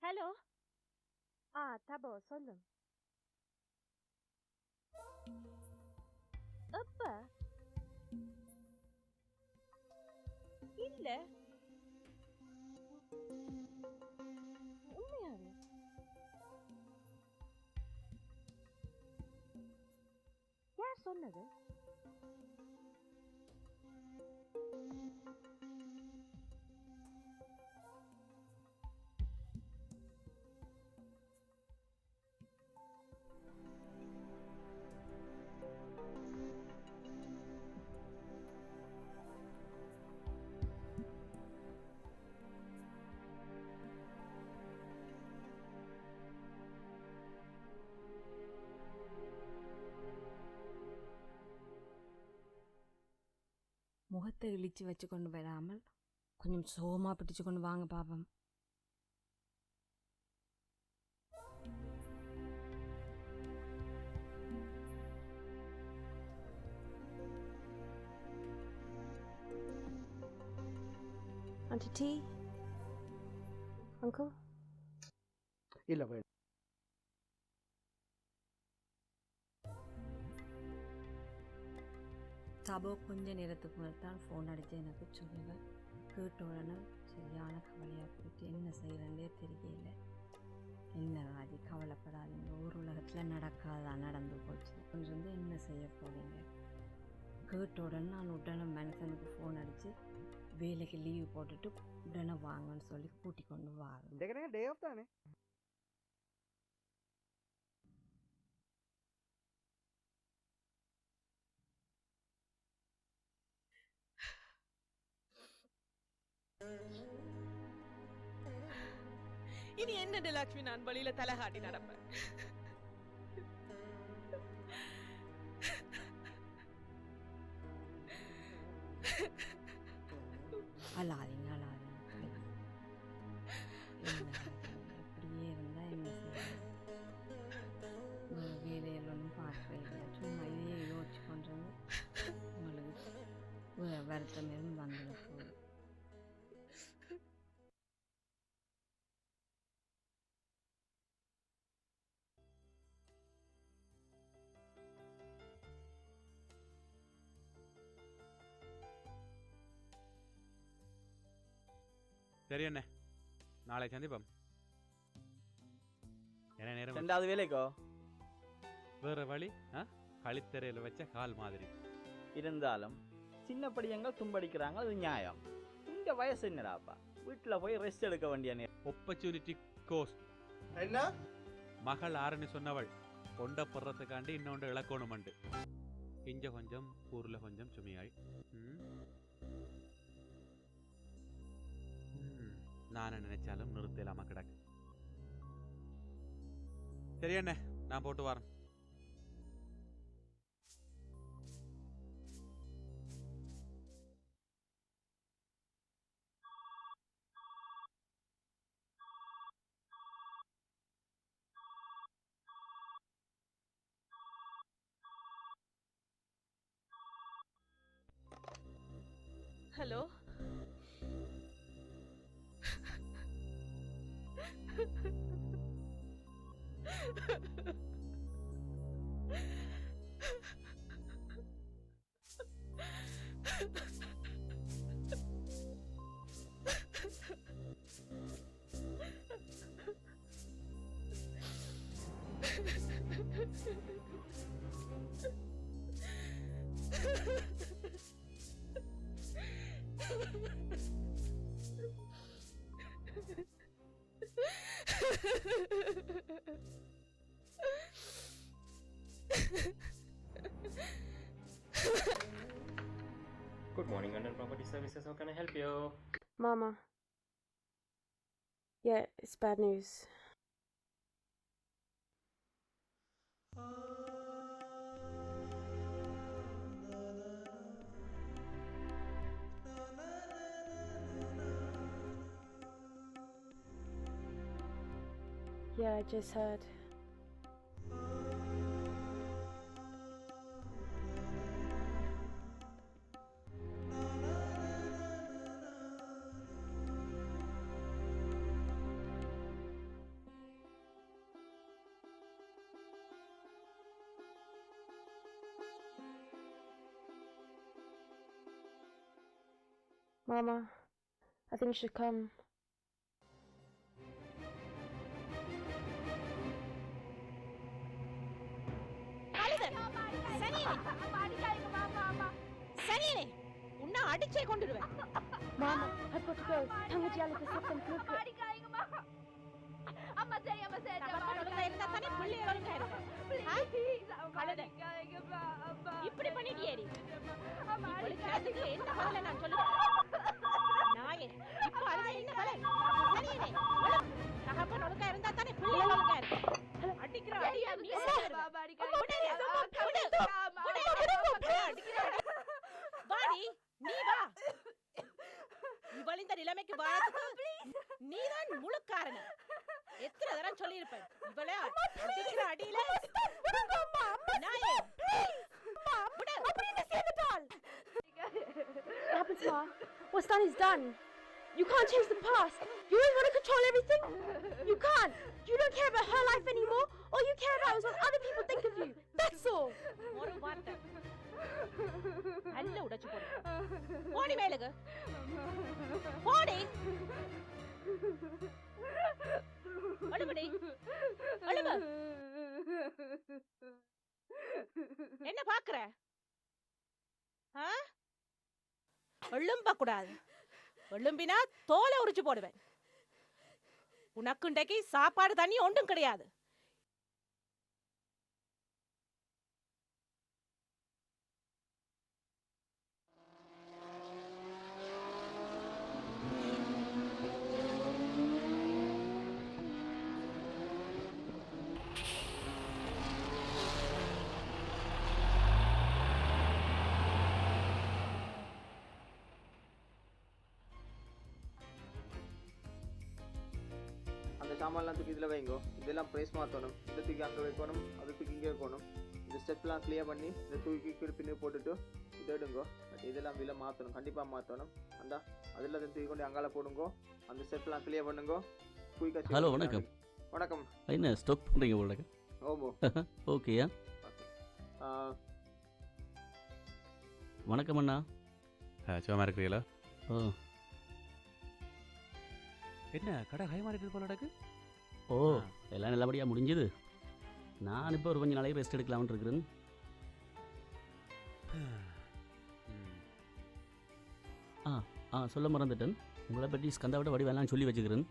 Hello. தபோ சொல்லு. எப்ப? இல்ல உண்மையாவே யார் சொன்னது? முகத்தை இழிச்சு வச்சு கொண்டு வராமல் கொஞ்சம் சோகமாக பிடிச்சு கொண்டு வாங்க பாப்போம். Auntie T? Uncle? இல்லை வேணும். தபோ கொஞ்ச நேரத்துக்கு முதல் தான் ஃபோன் அடித்து எனக்கு சொல்லுவேன். கேட்ட உடனே சரியான கவலையாக போயிட்டு என்ன செய்கிறேன்னே தெரியல. என்ன ராஜி கவலைப்படாதீங்க, ஒரு உலகத்தில் நடக்காதான் நடந்து போச்சு. கொஞ்சம் வந்து என்ன செய்ய போகிறீங்க? கேட்ட உடனே நான் உடனே மனுஷனுக்கு ஃபோன் அடித்து வேலைக்கு லீவு போட்டுட்டு உடனே வாங்கன்னு சொல்லி கூட்டி கொண்டு வாங்க. டே ஆஃப் தானே. இனி என்ன லட்சுமி, நான் வழியில தலைகாட்டி நடப்பேன். அழாதீங்க அழாதீங்க. இப்படியே இருந்தால் என்ன செய்ய? வேலையில் ஒன்றும் பார்க்கவே சும்மா இதையே யோசிச்சு கொண்டு உங்களுக்கு வருத்தம் எதுவும் வந்துட போகுது. சரி அண்ணே, நாளை சந்திப்போம். என்ன நேரம்? ரெண்டாவது வேலைக்கோ வேற வழி? கழித்தறையில் வச்ச கால் மாதிரி இருந்தாலும் சின்ன படியங்கள் தும்படிக்கிறாங்க, அது நியாயம். இந்த வயசு என்னடாப்பா, வீட்டில் போய் ரெஸ்ட் எடுக்க வேண்டிய நேரம். Opportunity cost. என்ன மகள் ஆரணி சொன்னவள் கொண்ட போடுறதுக்காண்டி இன்னொன்று இழக்கணுமண்டு. இஞ்ச கொஞ்சம் ஊரில் கொஞ்சம் சுமையாய். நான் நினைச்சாலும் நிறுத்தலாமா கிடக்கு. சரி அண்ணே, நான் போட்டு வரேன். Hello. Good morning, London Property Services. How can I help you? Mama. Yeah, it's bad news. Yeah, I just heard. Mama, I think you should come. சனியனே உன்னை அடிச்சே கொண்டுடுவேன். Mama, I've got to go. தங்கச்சியால செத்தம் தூக்கு. ஒழுங்கா இருந்தா தானே பிள்ளைகள் ஒழுங்கா இருக்கும். கழுதை. இப்படி பண்ணிட்டியேடி. ஒழுங்காதுக்கு என்ன பதில நான் சொல்லுவேன்? நாயே, இப்போ அழுத என்ன பலன்? சனியனே, தகப்பன் ஒழுங்கா இருந்தா தானே பிள்ளைகள் ஒழுங்கா இருக்கும். அடிக்கிற அடியா நீ வாடி, நீ வா. இவள் இந்த நிலைமைக்கு வாழறதுக்கு நீதான் முழு காரணம். எத்தனை தரம் சொல்லியிருப்பேன் இவளே அடிக்கிற அடியில நாயே Happens, Ma. What's done is done. You can't change the past. You always want to control everything. You can't. You don't care about her life anymore. All you care about is what other people think of you. That's all. ஒரு வார்த்தை அல்ல உடைச்சு போடு. போடி மேலுக்கு போடி. அழுவடி அழுவ. என்ன பாக்குற? எழும்ப கூடாது. எழும்பினா தோலை உரிச்சு போடுவேன். உனக்கு இன்றைக்கு சாப்பாடு தண்ணி ஒன்றும் கிடையாது. அந்த சாமான்லாம் தூக்கி இதில் வைங்கோ. இதெல்லாம் ப்ரைஸ் மாற்றணும். இதை தூக்கி அங்கே வைக்கணும், அதை தூக்கி இங்கே வைக்கணும். இந்த ஸ்டெப்லாம் கிளியர் பண்ணி இதை தூக்கி பின்னு போட்டுட்டு இதை எடுங்கோ. பட் இதெல்லாம் விலை மாற்றணும், கண்டிப்பாக மாற்றணும். அந்த அதில் அதை தூக்கி கொண்டு அங்கால போடுங்கோ. அந்த ஸ்டெப்லாம் கிளியர் பண்ணுங்கோ. குயிக்காக. ஹலோ, வணக்கம். வணக்கம். என்ன ஸ்டாக் பண்ணுறீங்க போல? ஓமோ. ஓகேயா. வணக்கம் அண்ணா. சும்மா இருக்கிறீங்களா? ஓ, என்ன கடை கை மாறிட்டு போல நடக்கு? ஓ, எல்லாம் நல்லபடியாக முடிஞ்சுது. நான் இப்போ ஒரு கொஞ்சம் நாளைக்கு ரெஸ்ட் எடுக்கலாம்னு இருக்கிறேன். சொல்ல மறந்துட்டேன். உங்களை பற்றி ஸ்கந்தாவோட வடிவெல்லாம் சொல்லி வச்சுக்கிறேன்.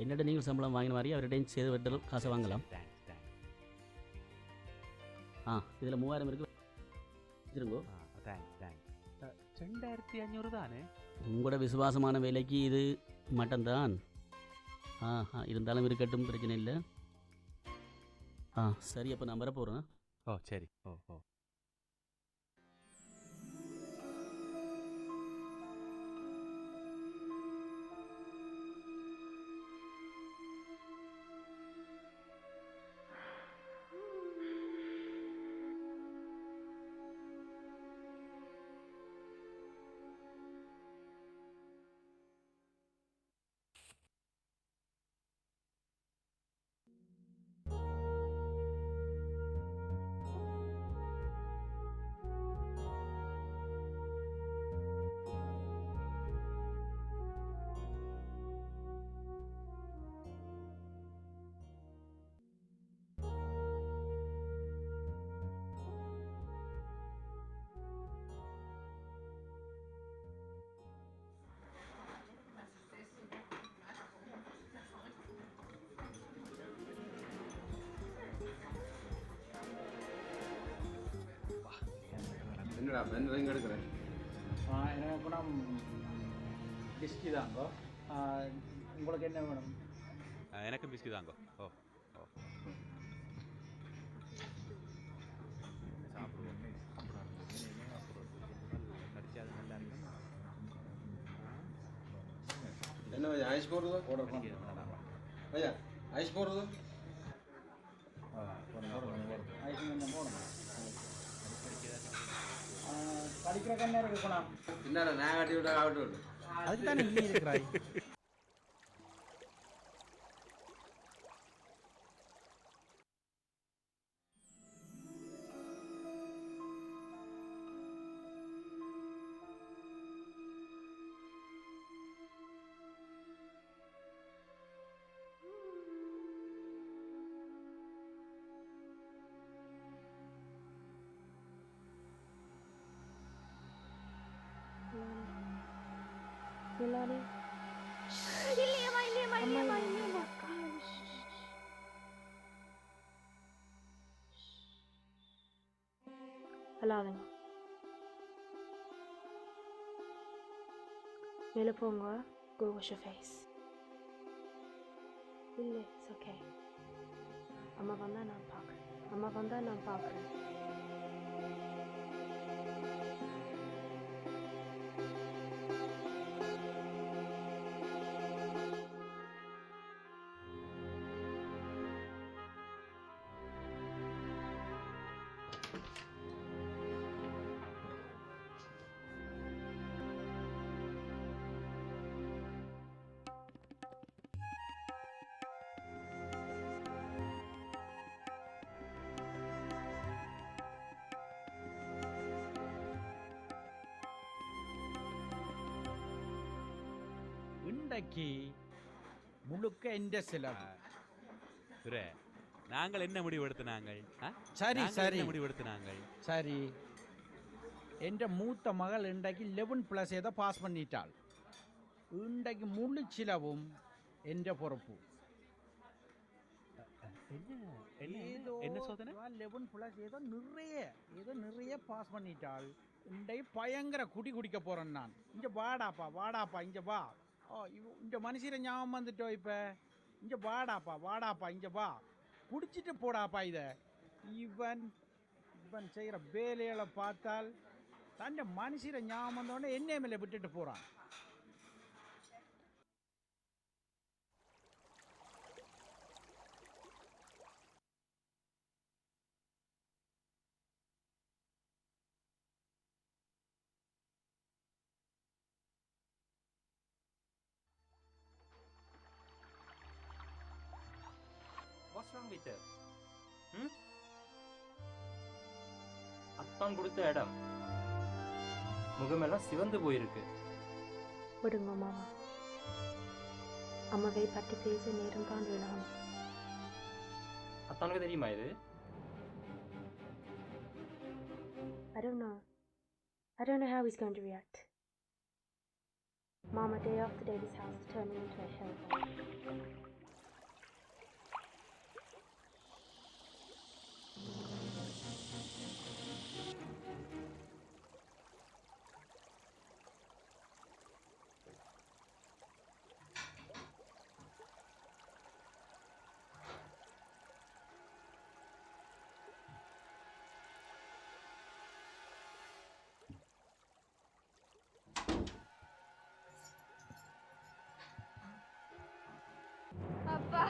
என்னிட்ட நீங்கள் சம்பளம் வாங்கின மாதிரி அவர்கிட்டையும் சேர்த்து வெட்டல் காசை வாங்கலாம். இதில் 3000 இருக்கு, வச்சுருங்கோ. 2500 தானே? உங்களோட விசுவாசமான வேலைக்கு இது மட்டன் தான். இருந்தாலும் இருக்கட்டும், பிரச்சனை இல்லை. சரி, அப்போ நான் வர போகிறேன். ஓ சரி. ஓ ஓ இங்கே எடுக்கிறேன். எனக்கு குணம் பிஸ்கி தாங்கோ. உங்களுக்கு என்ன வேணும்? எனக்கும் பிஸ்கி தாங்கோ. ஓ ஓ என்ன ஐஸ் போடுறதோ ஆர்டர் பண்ணுறேன். ஐயா ஐஸ் போடுறதோ ஐஸ் கொஞ்சம் போடணும். படிக்கிற கண்ணா இருக்கு குணம். பின்னால நான் காட்டி விட ஆகட்டும் விடு. அதுக்கு தானே நீ இருக்கிறாய். Milani. இல்லையம்மா. அழாதுங்க. மேலே போங்க. Go wash your face. இல்லை, it's okay. அம்மா வந்தா நான் பார்க்குறேன். இன்றைக்கு முழுக்க என்ற செலவு. நாங்கள் என்ன முடிவு எடுத்தினாங்கள்? சரி சரி முடிவெடுத்தினாங்கள். சரி, என்ற மூத்த மகள் இன்றைக்கு 11+ ஏதோ பாஸ் பண்ணிட்டாள். இன்றைக்கு முழு சிலவும் என்ற பொறுப்பு. என்ன சோதனை? 11+ ஏதோ நிறைய பாஸ் பண்ணிட்டாள். இன்றைக்கு பயங்கர குடிக்க போறேன் நான். இங்க வாடாப்பா இங்க வா. இந்த மனுஷரை ஞாபகம் வந்துட்டோம். இப்ப இங்க வாடாப்பா இங்க வா. குடிச்சிட்டு போடாப்பா. இவன் செய்கிற வேலைகளை பார்த்தால் தன் மனுஷரை ஞாபகம் வந்தோடனே என்ன மேலே விட்டுட்டு போறான். What's wrong with her? அத்தான் கொடுத்த இடம் முகமெல்லாம் சிவந்து போயிருக்கு. விடுங்க மாமா. அம்மாவை பற்றி பேச நேரம் தான் வேணும். அத்தானுக்கு தெரியுமா இது? I don't know how he's going to react. Mama, day after day this house is turning into a hellhole. அப்பா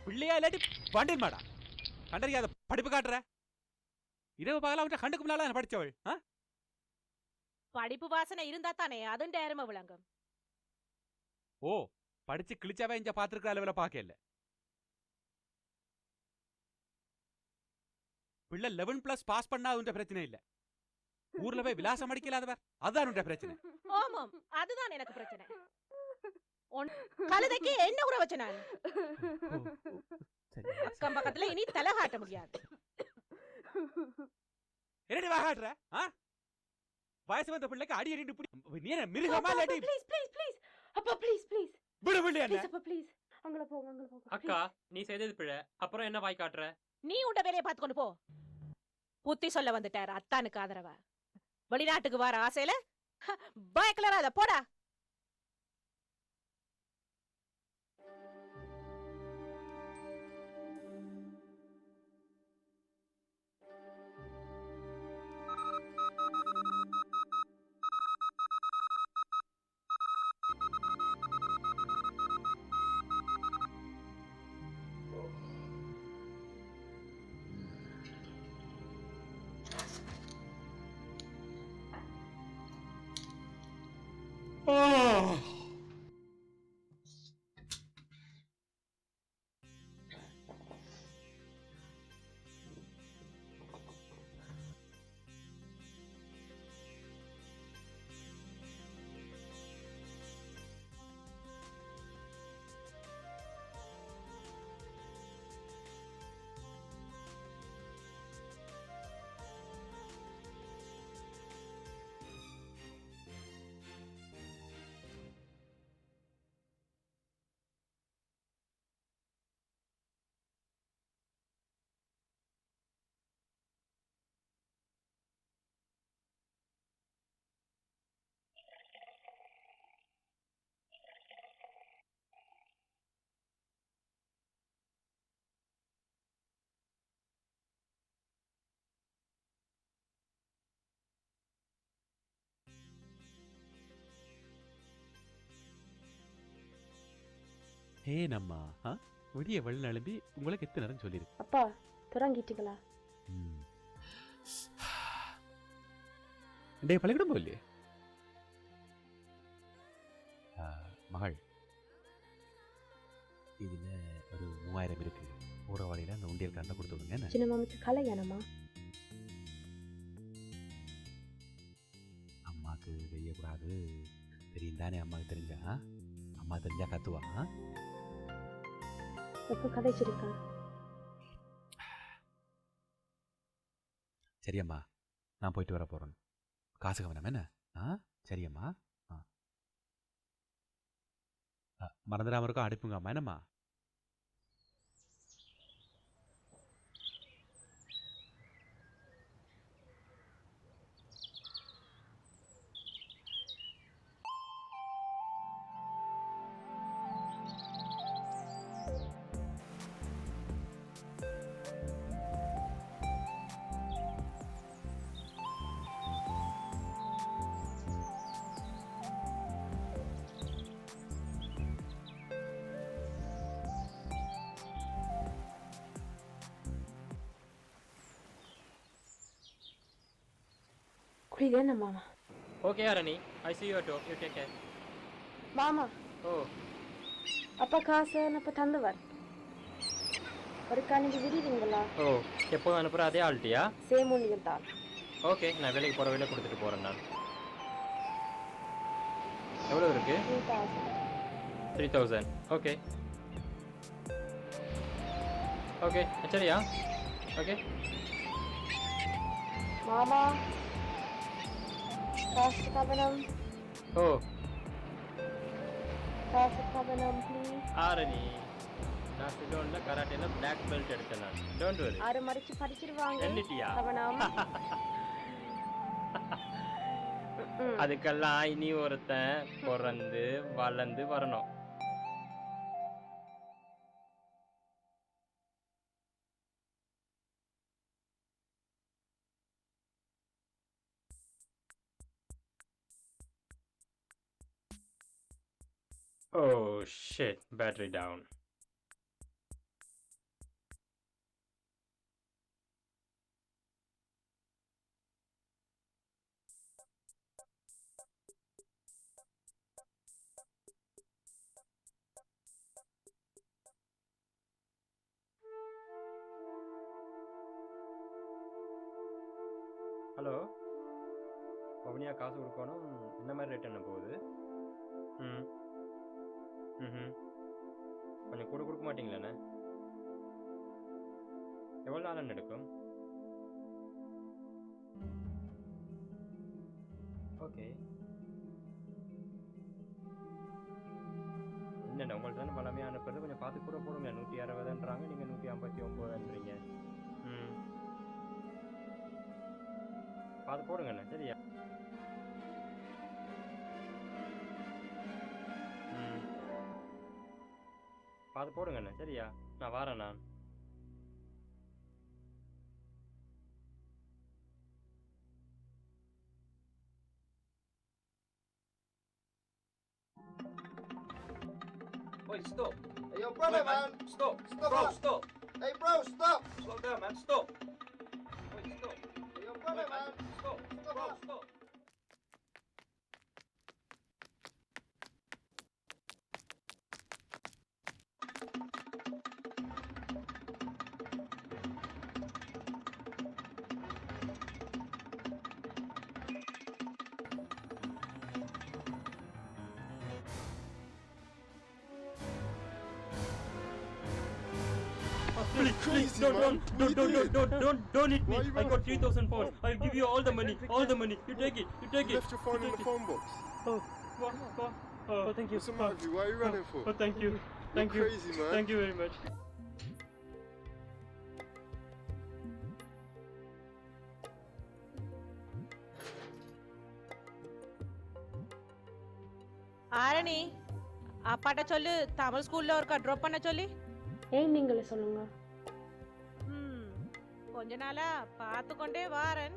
பிள்ளையா இல்லாட்டி பாண்டியன் மாடா கண்டறியாத படிப்பு காட்டுற. இரவு பகல அவன் கண்டுக்கு முன்னால படிச்சவள். படிப்பு வாசனை இருந்தா தானே அதுண்ட அருமை விளங்கும். ஓ, படிச்சு கிழிச்சாவே இங்க பாத்துருக்கிற அளவுல பாக்கல. பிள்ளை 11+ பாஸ் பண்ணாதுன்ற பிரச்சனை இல்ல. ஊர்ல போய் விலாசம் அடிக்கலாதவர் அதான் உண்ட பிரச்சனை. ஆமாம், அதுதான் எனக்கு பிரச்சனை. கழுதைக்கு என்ன உற வச்ச நான் அக்கம் பக்கத்துல இனி தலை காட்ட முடியாது. என்னடி வாகாட்ற? வயசு வந்த பிள்ளைக்கு அடி அடிட்டு புடி. நீ என்ன மிருகமா இல்லாட்டி? ப்ளீஸ் ப்ளீஸ் ப்ளீஸ் அப்பா ப்ளீஸ் ப்ளீஸ் விடு விடு என்ன? ப்ளீஸ் அப்பா ப்ளீஸ் அங்கல போங்க. அக்கா நீ செய்தது பிழை, அப்புறம் என்ன வாய் காட்டுற? நீ உண்ட வேலையை பார்த்துக்கொண்டு போ. புத்தி சொல்ல வந்துட்டாரு அத்தானுக்கு ஆதரவா. வெளிநாட்டுக்கு வர ஆசையில பயக்கலராத போடா. ஏனம்மா விடிய வெள்ள எழும்பி உங்களுக்கு எத்தனை நேரம் சொல்லியிருக்கு? அப்பா தொடங்கிட்டீங்களா? டே பள்ளிக்கூடம் போகலையே மகள்? இதில் ஒரு 3000 இருக்கு. ஒரு வழியில் அந்த உண்டியல் கண்ட கொடுத்து விடுங்க. சின்ன மாமிக்கு கல்யாணமா? அம்மாவுக்கு தெரியக்கூடாது. தெரியும் தானே? அம்மாவுக்கு தெரிஞ்சா அம்மா தெரிஞ்சா கத்துவா. எப்போ கதைச்சிருக்கா? சரியம்மா, நான் போயிட்டு வர போகிறேன். காசு கவனம் என்ன? சரியம்மா. மறந்துடாம இருக்கோ அனுப்புங்க அம்மா. என்னம்மா? குளிரேன மாமா. Okay, Arani. I see you at home. You take care. மாமா. Oh. அப்பா காசு நான் தந்துவர். ஒருக்கா நீங்க விடுவீங்களா? ஓ, எப்போ அனுப்புற அதே ஆள்ட்டியா? சேம் ஒன்லி தான். ஓகே, நான் வேலைக்கு போகிற வேலை கொடுத்துட்டு போகிறேன் நான். எவ்வளோ இருக்கு? 3000. ஓகே ஓகே, சரியா? ஓகே மாமா காசு கவனம். ஓ காசு கவனம் ப்ளீஸ். ஆரணி, நான் சிலோனில் கராட்டேல பிளாக் பெல்ட் எடுத்தேன் நான். Don't worry. ஆறு மடிச்சு படிச்சிருவாங்க. என்னட்டியா? கவனம். அதுக்கெல்லாம் இனி ஒருத்தன் பிறந்து வளர்ந்து வரணும். Oh shit, battery down. பவனியா காசு கொடுக்கணும். என்ன மாதிரி ரேட் என்ன போகுது? ம் ம் கொஞ்சம் கூட கொடுக்க மாட்டீங்களாண்ணே? எவ்வளோ நாள் எடுக்கும்? ஓகே. என்னண்ணே உங்கள்ட்ட தானே பழமையாக அனுப்புறது, கொஞ்சம் பார்த்து கூட போடுங்க. 160ன்றாங்க, நீங்கள் 159ன்றீங்க. ம் பார்த்து போடுங்கண்ணே. சரியா? ம் பார்த்து போடுங்கண்ணே. சரியா? நான் வரேன். நான் Wait, stop. Hey, yo, brother, Wait, man. Stop. Stop, Bro, man. stop. Hey, bro, stop. Slow down, man. Stop. Wait, stop. Hey, yo, brother, Wait, man. Stop. Stop, Bro, man. stop. Please, don't hit me. I got 3,000 pounds. I'll give you all the money. You take it. You left your phone in the phone box. Oh, thank you. What's the matter with you? Why are you running for? Oh, thank you. You're crazy, man. Thank you very much. Arani, அப்பாட்ட சொல்லு தமிழ் ஸ்கூல்ல ஒருக்கா drop பண்ண சொல்லி. ஏன் நீங்களே சொல்லுங்க. கொஞ்ச நாளா பார்த்து கொண்டே வாரன்.